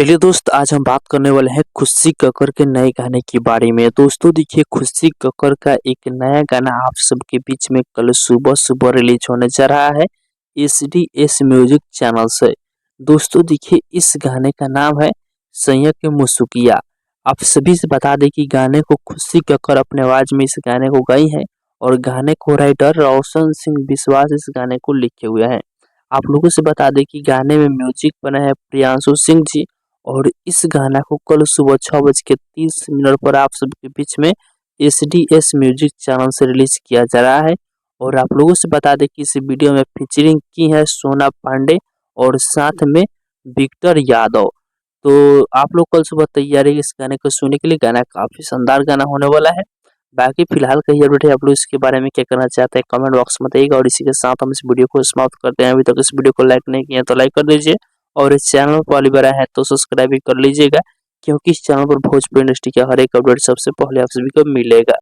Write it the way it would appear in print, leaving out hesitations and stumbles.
चलिए दोस्त, आज हम बात करने वाले हैं खुशी कक्कर के नए गाने के बारे में। दोस्तों देखिए, खुशी कक्कर का एक नया गाना आप सबके बीच में कल सुबह-सुबह रिलीज होने जा रहा है एसडीएस म्यूजिक चैनल से। दोस्तों देखिए, इस गाने का नाम है सैय्या के मुसुकिया। आप सभी से बता दें कि गाने को खुशी कक्कर अपने आवाज में इस गाने को गाई है और गाने को राइटर रोशन सिंह बिस्वास इस गाने को लिखे हुए हैं। आप लोगों से बता दें कि गाने में म्यूजिक बना है प्रियांशु सिंह जी और इस गाना को कल सुबह 6:30 पर आप सबके बीच में एसडीएस म्यूजिक चैनल से रिलीज किया जा रहा है। और आप लोगों से बता दें कि इस वीडियो में फीचरिंग की है सोना पांडे और साथ में विक्टर यादव। तो आप लोग कल सुबह तैयारी इस गाने को सुनने के लिए। गाना काफी शानदार गाना होने वाला है। बाकी फिलहाल कही अपडेट है, आप लोग इसके बारे में क्या करना चाहते हैं कमेंट बॉक्स में बताइएगा। और इसी के साथ हम इस वीडियो को समाप्त करते हैं। अभी तक इस वीडियो को लाइक नहीं किया तो लाइक कर दीजिए और इस चैनल पर पहली बार आए हैं तो सब्सक्राइब भी कर लीजिएगा, क्योंकि इस चैनल पर भोजपुरी इंडस्ट्री का हर एक अपडेट सबसे पहले आप सभी को मिलेगा।